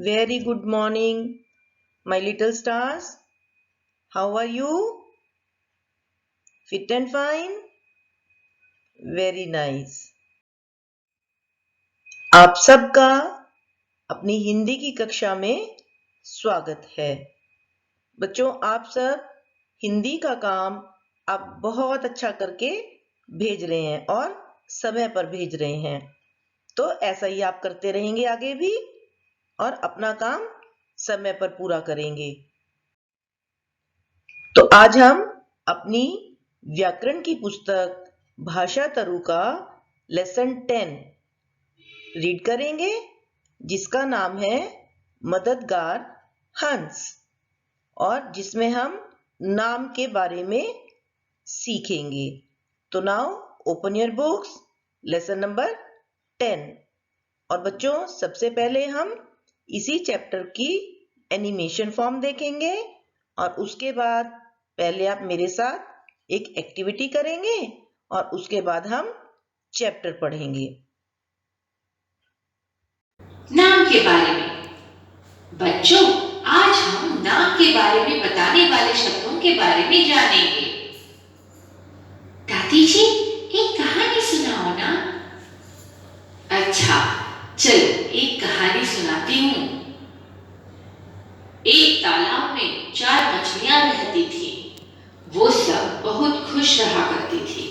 Very good morning, my little stars. How are you? Fit and fine? Very nice. आप सबका अपनी हिंदी की कक्षा में स्वागत है। बच्चों, आप सब हिंदी का काम आप बहुत अच्छा करके भेज रहे हैं और समय पर भेज रहे हैं। तो ऐसा ही आप करते रहेंगे आगे भी और अपना काम समय पर पूरा करेंगे। तो आज हम अपनी व्याकरण की पुस्तक भाषा तरु का लेसन 10 रीड करेंगे, जिसका नाम है मददगार हंस, और जिसमें हम नाम के बारे में सीखेंगे। तो now open your books, lesson number 10। और बच्चों, सबसे पहले हम इसी चैप्टर की एनिमेशन फॉर्म देखेंगे और उसके बाद पहले आप मेरे साथ एक एक्टिविटी करेंगे और उसके बाद हम चैप्टर पढ़ेंगे। नाम के बारे में। बच्चों, आज हम नाम के बारे में बताने वाले शब्दों के बारे में जानेंगे। दादी जी, एक कहानी सुनाओ ना। अच्छा, चलो एक कहानी सुनाती हूँ। एक तालाब में 4 मछलियां रहती थी। वो सब बहुत खुश रहा करती थी।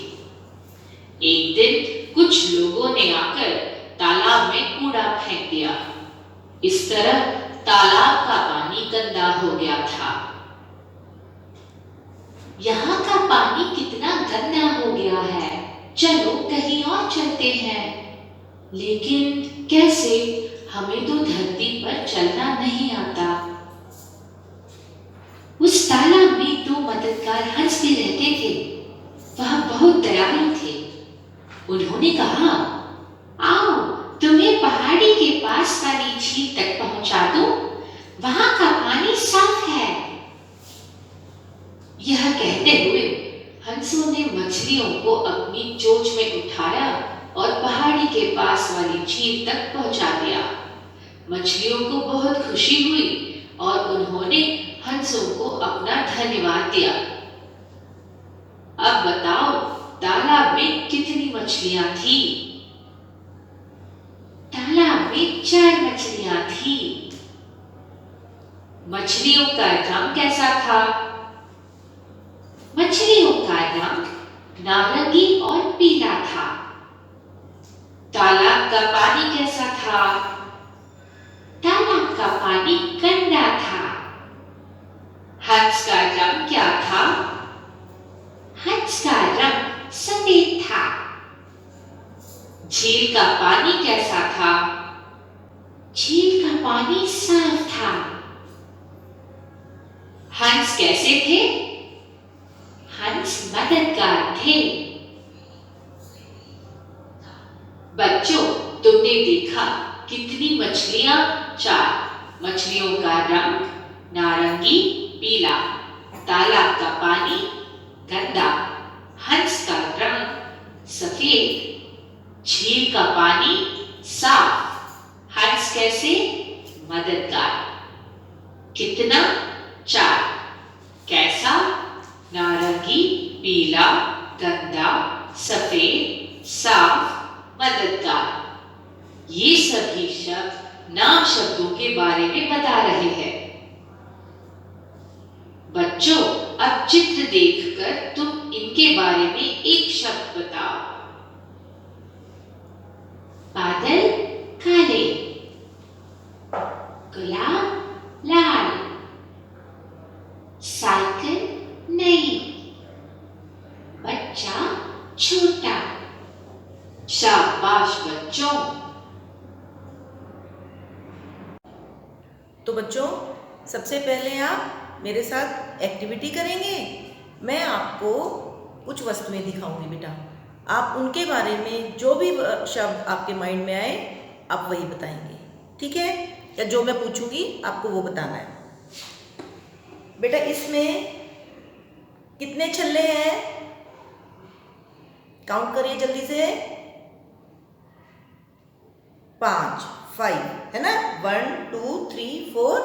एक दिन कुछ लोगों ने आकर तालाब में कूड़ा फेंक दिया। इस तरह तालाब का पानी गंदा हो गया था। यहाँ का पानी कितना गंदा हो गया है, चलो कहीं और चलते हैं। लेकिन कैसे? हमें तो धरती पर चलना नहीं आता। उस तालाब में 2 मददगार हंस भी रहते थे। वह बहुत दयालु थे। उन्होंने कहा, आओ तुम्हें पहाड़ी के पास वाली झील तक पहुंचा दूं, वहां का पानी साफ है। यह कहते हुए हंसों ने मछलियों को अपनी चोंच में उठाया और पहाड़ी के पास वाली झील तक पहुंचा दिया। मछलियों को बहुत खुशी हुई और उन्होंने हंसों को अपना धन्यवाद दिया। अब बताओ, तालाब में कितनी मछलियां थी? तालाब में 4 मछलियां थी। मछलियों का रंग कैसा था? मछलियों का रंग नारंगी और पीला था। तालाब का पानी कैसा था? तालाब का पानी गंदा था। हंस का रंग क्या था? हंस का रंग सफेद था। झील का पानी कैसा था? झील का पानी साफ था। हंस कैसे थे? हंस मददगार थे। बच्चों, तुमने देखा कितनी मछलियां? 4। मछलियों का रंग नारंगी पीला, तालाब का पानी गंदा, हंस का रंग सफेद, झील का पानी साफ। हंस कैसे? मददगार। कितना? 4। कैसा? नारंगी पीला गंदा सफेद साफ मददगार। ये सभी शब्द नाम शब्दों के बारे में बता रहे हैं। बच्चों, अब चित्र देखकर तुम इनके बारे में एक शब्द बताओ। बादल काले, गुलाब लाल, साइकिल नई, बच्चा छोटा। शाबाश बच्चों। तो बच्चों, सबसे पहले आप मेरे साथ एक्टिविटी करेंगे। मैं आपको कुछ वस्तुएं दिखाऊंगी बेटा। आप उनके बारे में जो भी शब्द आपके माइंड में आए, आप वही बताएंगे, ठीक है? या जो मैं पूछूंगी आपको वो बताना है। बेटा, इसमें कितने छल्ले हैं? काउंट करिए जल्दी से। 5 है ना, 1 2 3 4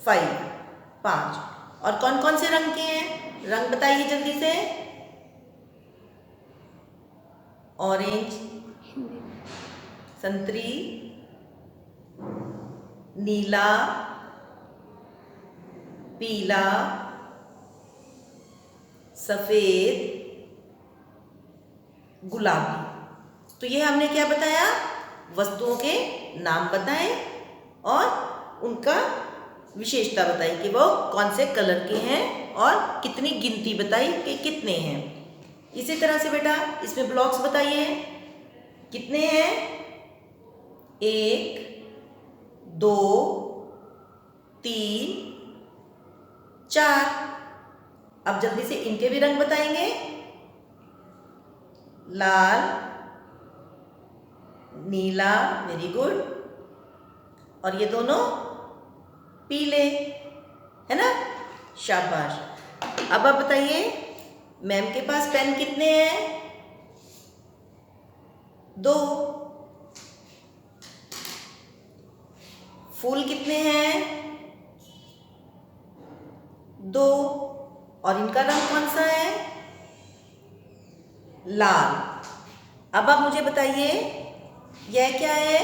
5, 5। और कौन कौन से रंग के हैं, रंग बताइए जल्दी से। ऑरेंज, संतरी, नीला, पीला, सफेद, गुलाबी। तो ये हमने क्या बताया, वस्तुओं के नाम बताए और उनका विशेषता बताई कि वो कौन से कलर के हैं और कितनी गिनती बताई कि कितने हैं। इसी तरह से बेटा इसमें ब्लॉक्स बताइए कितने हैं, 1 2 3 4। अब जल्दी से इनके भी रंग बताएंगे, लाल, नीला, वेरी गुड, और ये दोनों पीले, है ना, शाबाश। अब आप बताइए मैम के पास पेन कितने हैं, 2। फूल कितने हैं, 2। और इनका रंग कौन सा है, लाल। अब आप मुझे बताइए यह क्या है,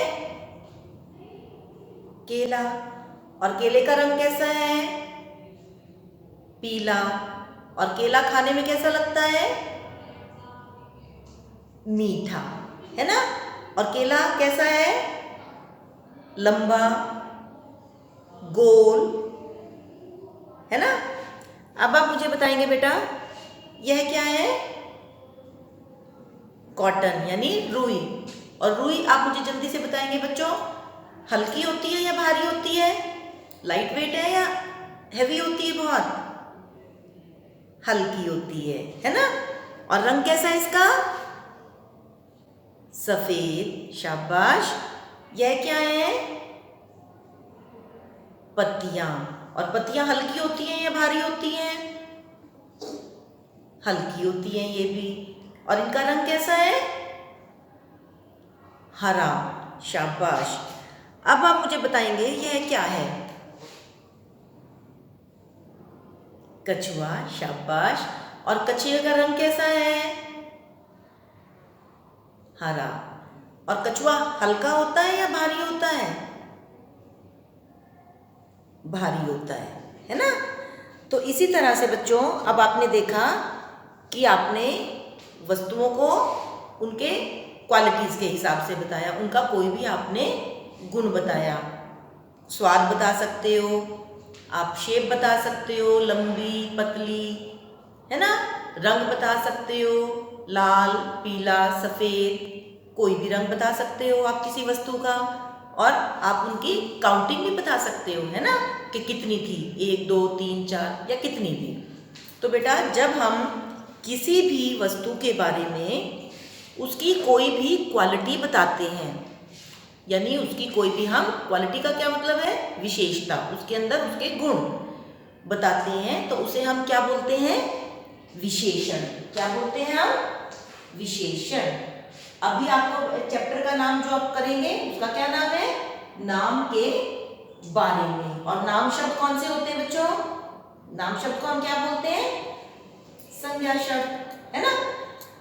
केला, और केले का रंग कैसा है, पीला। और केला खाने में कैसा लगता है, मीठा, है ना। और केला कैसा है, लंबा, गोल, है ना। अब आप मुझे बताएंगे बेटा यह क्या है, कॉटन यानी रुई। और रुई आप मुझे जल्दी से बताएंगे बच्चों, हल्की होती है या भारी होती है, लाइट वेट है या हैवी होती है, बहुत हल्की होती है ना। और रंग कैसा है इसका, सफेद, शाबाश। यह क्या है, पत्तियां। और पत्तियां हल्की होती हैं या भारी होती हैं, हल्की होती हैं ये भी। और इनका रंग कैसा है, हरा, शाबाश। अब आप मुझे बताएंगे यह क्या है, कछुआ, शाबाश। और कछुए का रंग कैसा है, हरा। और कछुआ हल्का होता है या भारी होता है, भारी होता है ना। तो इसी तरह से बच्चों अब आपने देखा कि आपने वस्तुओं को उनके क्वालिटीज़ के हिसाब से बताया, उनका कोई भी आपने गुण बताया। स्वाद बता सकते हो आप, शेप बता सकते हो, लंबी पतली, है ना। रंग बता सकते हो, लाल, पीला, सफ़ेद, कोई भी रंग बता सकते हो आप किसी वस्तु का। और आप उनकी काउंटिंग भी बता सकते हो, है ना, कि कितनी थी, 1 2 3 4 या कितनी थी। तो बेटा जब हम किसी भी वस्तु के बारे में उसकी कोई भी क्वालिटी बताते हैं, यानी उसकी कोई भी, हम क्वालिटी का क्या मतलब है, विशेषता, उसके अंदर उसके गुण बताते हैं, तो उसे हम क्या बोलते हैं, विशेषण। क्या बोलते हैं हम, विशेषण। अभी आपको चैप्टर का नाम जो आप करेंगे उसका क्या नाम है, नाम के बारे में। और नाम शब्द कौन से होते हैं बच्चों, नाम शब्द को हम क्या बोलते हैं, संज्ञा शब्द, है ना।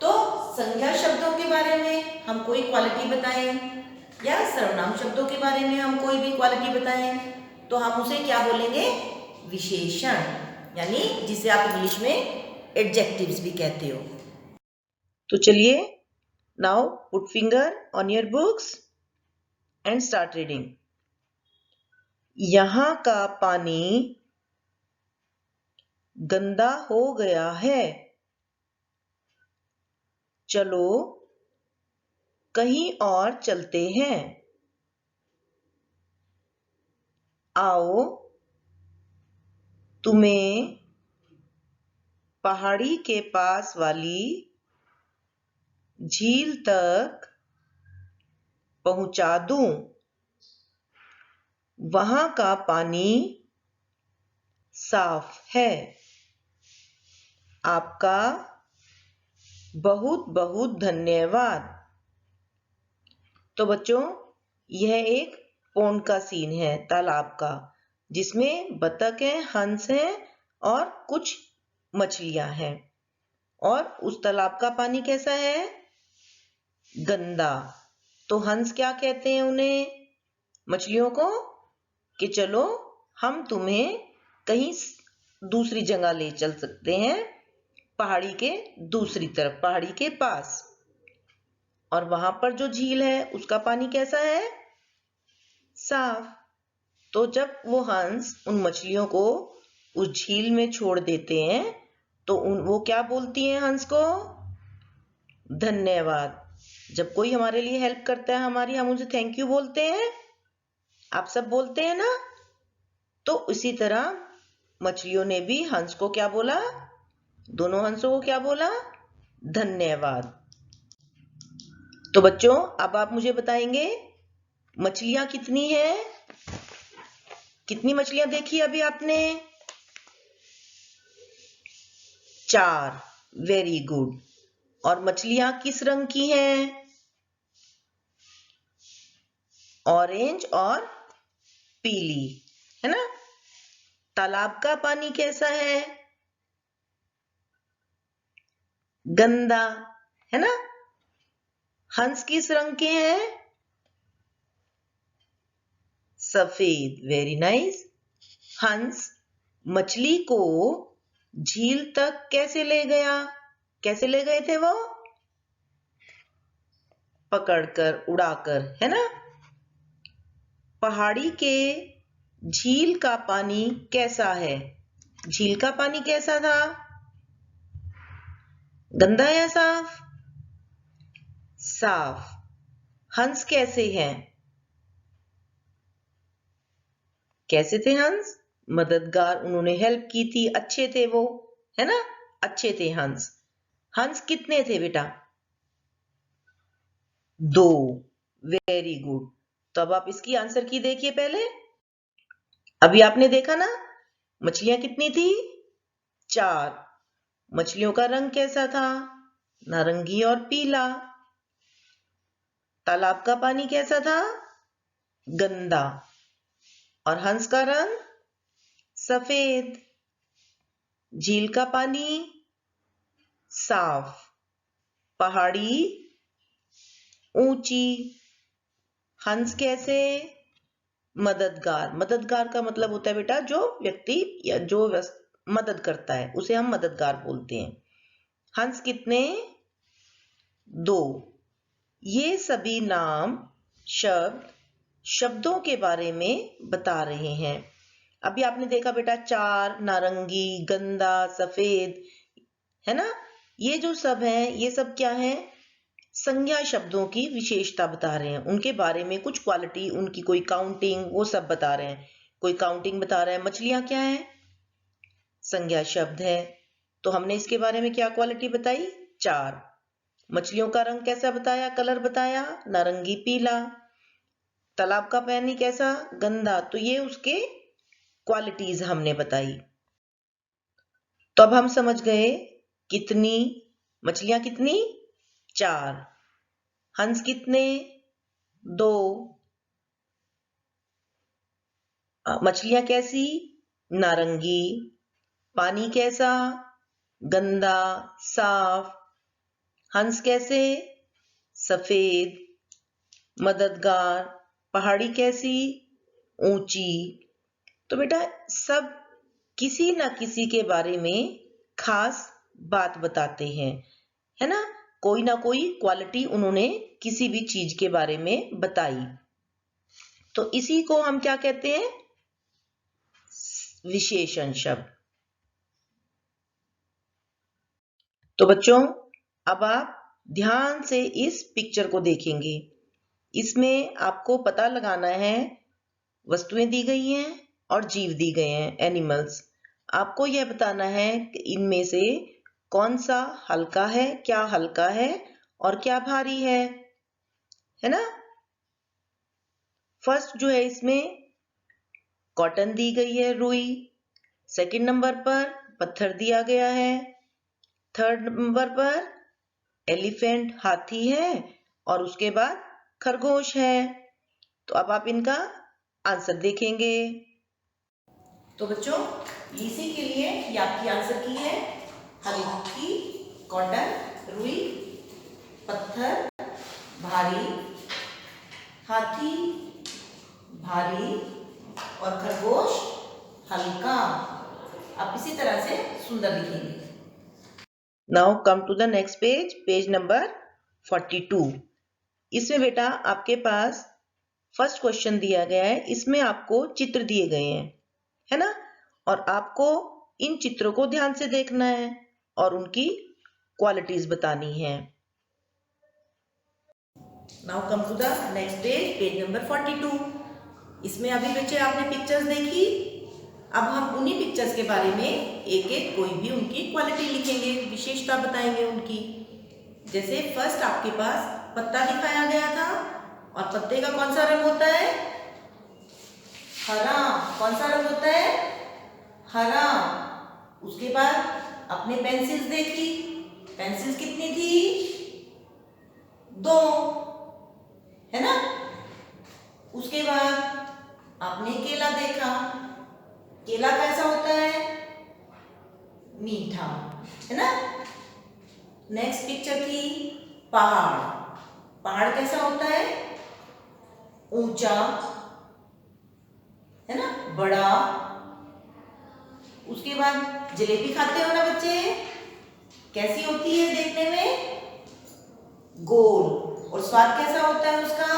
तो संज्ञा शब्दों के बारे में हम कोई क्वालिटी बताएं या सर्वनाम शब्दों के बारे में हम कोई भी क्वालिटी बताएं, तो हम उसे क्या बोलेंगे, विशेषण, यानी जिसे आप इंग्लिश में एडजेक्टिव्स भी कहते हो। तो चलिए now put finger on your books and start reading. यहाँ का पानी गंदा हो गया है, चलो कहीं और चलते हैं। आओ तुम्हें पहाड़ी के पास वाली झील तक पहुंचा दूं। वहां का पानी साफ है। आपका बहुत बहुत धन्यवाद। तो बच्चों यह एक पोंड का सीन है, तालाब का, जिसमें बतख है, हंस है और कुछ मछलियां हैं। और उस तालाब का पानी कैसा है? गंदा। तो हंस क्या कहते हैं उन्हें, मछलियों को, कि चलो हम तुम्हें कहीं दूसरी जगह ले चल सकते हैं, पहाड़ी के दूसरी तरफ, पहाड़ी के पास। और वहां पर जो झील है उसका पानी कैसा है? साफ। तो जब वो हंस उन मछलियों को उस झील में छोड़ देते हैं तो वो क्या बोलती हैं हंस को? धन्यवाद। जब कोई हमारे लिए हेल्प करता है हम उसे थैंक यू बोलते हैं। आप सब बोलते हैं ना? तो इसी तरह मछलियों ने भी हंस को क्या बोला? दोनों हंसों को क्या बोला? धन्यवाद। तो बच्चों, अब आप मुझे बताएंगे मछलियां कितनी हैं? कितनी मछलियां देखी अभी आपने? 4। Very good. और मछलियां किस रंग की हैं? ऑरेंज और पीली, है ना? तालाब का पानी कैसा है? गंदा, है ना? हंस किस रंग के हैं? सफेद। Very nice. हंस मछली को झील तक कैसे ले गया? कैसे ले गए थे वो? पकड़कर, उड़ाकर, है ना? पहाड़ी के झील का पानी कैसा है? झील का पानी कैसा था? गंदा या साफ? साफ। हंस कैसे हैं? कैसे थे हंस? मददगार, उन्होंने हेल्प की थी, अच्छे थे वो, है ना? अच्छे थे हंस। हंस कितने थे बेटा? 2। Very good. तो अब आप इसकी आंसर की देखिए पहले। अभी आपने देखा ना, मछलियां कितनी थी? 4। मछलियों का रंग कैसा था? नारंगी और पीला। तालाब का पानी कैसा था? गंदा। और हंस का रंग? सफेद। झील का पानी? साफ। पहाड़ी ऊंची। हंस कैसे? मददगार। मददगार का मतलब होता है बेटा जो व्यक्ति या जो मदद करता है उसे हम मददगार बोलते हैं। हंस कितने? 2। ये सभी नाम शब्दों के बारे में बता रहे हैं। अभी आपने देखा बेटा 4, नारंगी, गंदा, सफेद, है ना? ये जो सब है, ये सब क्या है? संज्ञा शब्दों की विशेषता बता रहे हैं, उनके बारे में कुछ क्वालिटी, उनकी कोई काउंटिंग, वो सब बता रहे हैं। कोई काउंटिंग बता रहा है। मछलियां क्या है? संज्ञा शब्द है। तो हमने इसके बारे में क्या क्वालिटी बताई? 4। मछलियों का रंग कैसा बताया? कलर बताया, नारंगी पीला। तालाब का पानी कैसा? गंदा। तो ये उसके क्वालिटीज हमने बताई। तो अब हम समझ गए कितनी मछलियां, कितनी? 4। हंस कितने? 2। मछलियां कैसी? नारंगी। पानी कैसा? गंदा, साफ। हंस कैसे? सफेद, मददगार। पहाड़ी कैसी? ऊंची। तो बेटा सब किसी ना किसी के बारे में खास बात बताते हैं, है ना? कोई ना कोई क्वालिटी उन्होंने किसी भी चीज के बारे में बताई। तो इसी को हम क्या कहते हैं? विशेषण शब्द। तो बच्चों, अब आप ध्यान से इस पिक्चर को देखेंगे। इसमें आपको पता लगाना है, वस्तुएं दी गई हैं और जीव दी गए हैं, एनिमल्स। आपको यह बताना है कि इनमें से कौन सा हल्का है, क्या हल्का है और क्या भारी है ना? फर्स्ट जो है इसमें कॉटन दी गई है, रुई। सेकंड नंबर पर पत्थर दिया गया है। थर्ड नंबर पर एलिफेंट, हाथी है। और उसके बाद खरगोश है। तो अब आप इनका आंसर देखेंगे। तो बच्चों इसी के लिए ये आपकी आंसर की है। हल्की, कॉटन, रुई, पत्थर, भारी, हाथी, भारी और खरगोश हल्का। आप इसी तरह से सुंदर लिखेंगे। Now come to the next page, page number 42। इसमें बेटा आपके पास फर्स्ट क्वेश्चन दिया गया है। इसमें आपको चित्र दिए गए हैं, है ना, और आपको इन चित्रों को ध्यान से देखना है और उनकी क्वालिटीज बतानी है। Now come to the next page, page number 42। इसमें अभी बच्चे आपने पिक्चर्स देखी। अब हम उन्हीं पिक्चर्स के बारे में एक एक कोई भी उनकी क्वालिटी लिखेंगे, विशेषता बताएंगे उनकी। जैसे फर्स्ट आपके पास पत्ता दिखाया गया था और पत्ते का कौन सा रंग होता है? हरा। कौन सा रंग होता है? हरा। उसके बाद अपने पेंसिल्स देखी। पेंसिल्स कितनी थी? 2, है ना। उसके बाद आपने केला देखा। केला कैसा होता है? मीठा, है ना। नेक्स्ट पिक्चर थी पहाड़। पहाड़ कैसा होता है? ऊंचा, है ना, बड़ा। उसके बाद जलेबी खाते हो ना बच्चे? कैसी होती है देखने में? गोल। और स्वाद कैसा होता है उसका?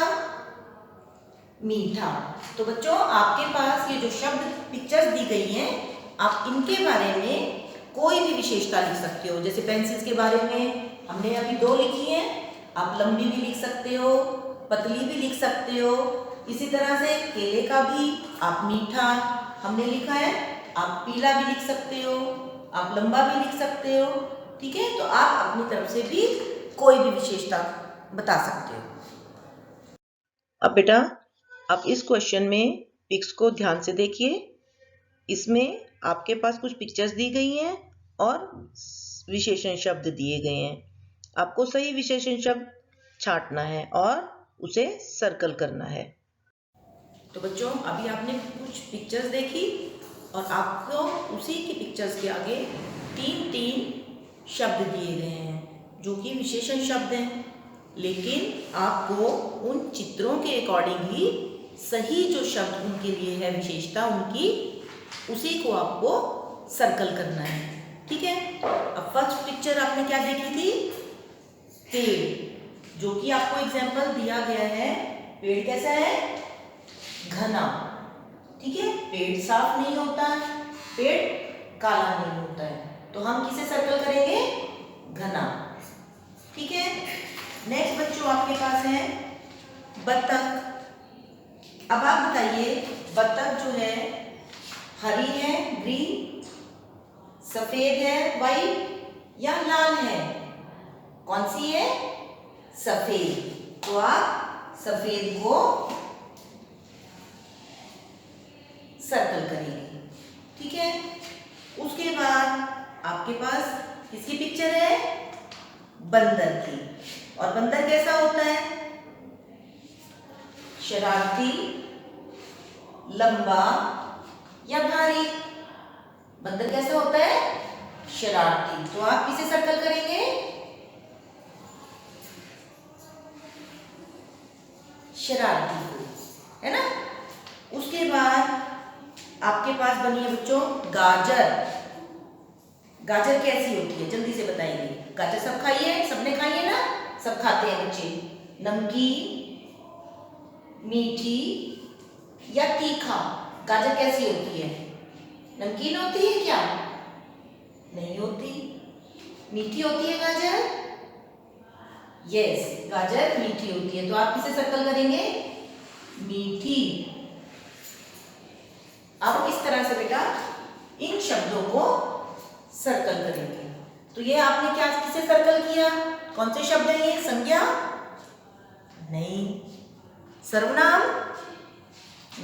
मीठा। तो बच्चों आपके पास ये जो शब्द पिक्चर्स दी गई हैं, आप इनके बारे में कोई भी विशेषता लिख सकते हो। जैसे पेंसिल्स के बारे में हमने अभी 2 लिखी हैं, आप लंबी भी लिख सकते हो, पतली भी लिख सकते हो। इसी तरह से केले का भी आप मीठा हमने लिखा है, आप पीला भी लिख सकते हो, आप लंबा भी लिख सकते हो। ठीक है, तो आप अपनी तरफ से भी कोई भी विशेषता बता सकते हो। अब बेटा आप इस क्वेश्चन में पिक्स को ध्यान से देखिए। इसमें आपके पास कुछ पिक्चर्स दी गई हैं और विशेषण शब्द दिए गए हैं। आपको सही विशेषण शब्द छांटना है और उसे सर्कल करना है। तो बच्चों अभी आपने कुछ पिक्चर्स देखी और आपको उसी की पिक्चर्स के आगे 3 शब्द दिए गए हैं जो कि विशेषण शब्द हैं। लेकिन आपको उन चित्रों के अकॉर्डिंग ही सही जो शब्द उनके लिए है, विशेषता उनकी, उसी को आपको सर्कल करना है। ठीक है। अब फर्स्ट पिक्चर आपने क्या देखी थी? पेड़, जो कि आपको एग्जाम्पल दिया गया है। पेड़ कैसा है? घना। ठीक है, पेड़ साफ नहीं होता, पेड़ काला नहीं होता है। तो हम किसे सर्कल करेंगे? घना। ठीक है। नेक्स्ट बच्चों आपके पास है बत्तख। अब आप बताइए बत्तख जो है हरी है, ग्रीन, सफेद है, वाइट या लाल है? कौन सी है? सफेद। तो आप सफेद को सर्कल करेंगे। ठीक है। उसके बाद आपके पास किसकी पिक्चर है? बंदर की। और बंदर कैसा होता है? शरारती, लंबा या भारी? बंदर कैसा होता है? शरारती। तो आप किसे सर्कल करेंगे? शरारती को, है ना। उसके बाद आपके पास बनी है बच्चों गाजर। गाजर कैसी होती है? जल्दी से बताइए। गाजर सब खाई है? सबने खाई है ना? सब खाते हैं बच्चे। नमकीन, मीठी या तीखा? गाजर कैसी होती है? नमकीन होती है क्या? नहीं होती। मीठी होती है गाजर? यस, गाजर मीठी होती है। तो आप किसे सर्कल करेंगे? मीठी। अब इस तरह से बेटा इन शब्दों को सर्कल करेंगे। तो ये आपने क्या किसे सर्कल किया? कौन से शब्द है ये? संज्ञा? नहीं। सर्वनाम?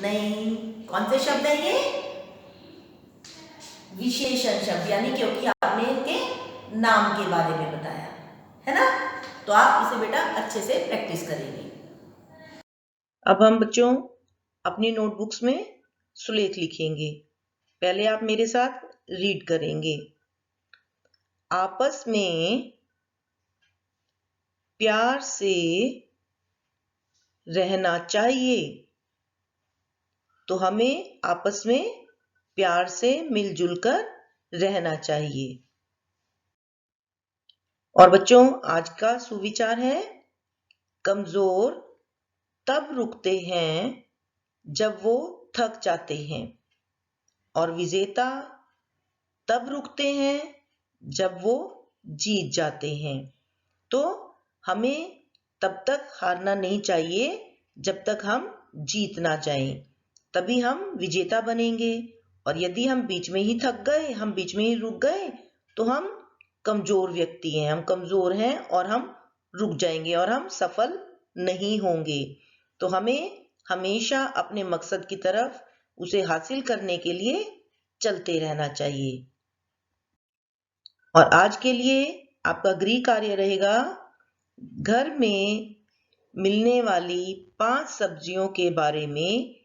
नहीं। कौन से शब्द है ये? विशेषण शब्द, यानी क्योंकि आपने इनके नाम के बारे में बताया है ना। तो आप इसे बेटा अच्छे से प्रैक्टिस करेंगे। अब हम बच्चों अपनी नोटबुक्स में सुलेख लिखेंगे। पहले आप मेरे साथ रीड करेंगे। आपस में प्यार से रहना चाहिए। तो हमें आपस में प्यार से मिलजुल कर रहना चाहिए। और बच्चों, आज का सुविचार है, कमजोर तब रुकते हैं जब वो थक जाते हैं, और विजेता तब रुकते हैं जब वो जीत जाते हैं। तो हमें तब तक हारना नहीं चाहिए जब तक हम जीत ना जाएं, तभी हम विजेता बनेंगे। और यदि हम बीच में ही थक गए, हम बीच में ही रुक गए, तो हम कमजोर व्यक्ति हैं, हम कमजोर हैं और हम रुक जाएंगे और हम सफल नहीं होंगे। तो हमें हमेशा अपने मकसद की तरफ, उसे हासिल करने के लिए चलते रहना चाहिए। और आज के लिए आपका गृह कार्य रहेगा, घर में मिलने वाली 5 सब्जियों के बारे में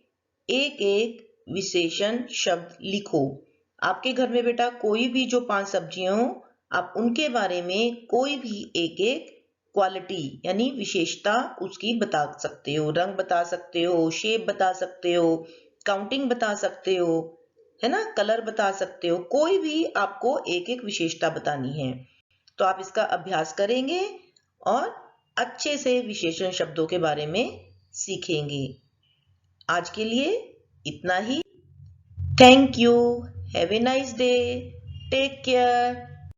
एक एक विशेषण शब्द लिखो। आपके घर में बेटा कोई भी जो 5 सब्जियां हो, आप उनके बारे में कोई भी एक एक क्वालिटी यानी विशेषता उसकी बता सकते हो। रंग बता सकते हो, शेप बता सकते हो, काउंटिंग बता सकते हो, है ना, कलर बता सकते हो। कोई भी आपको एक एक विशेषता बतानी है। तो आप इसका अभ्यास करेंगे और अच्छे से विशेषण शब्दों के बारे में सीखेंगे। आज के लिए इतना ही। Thank you. Have a nice day. Take care.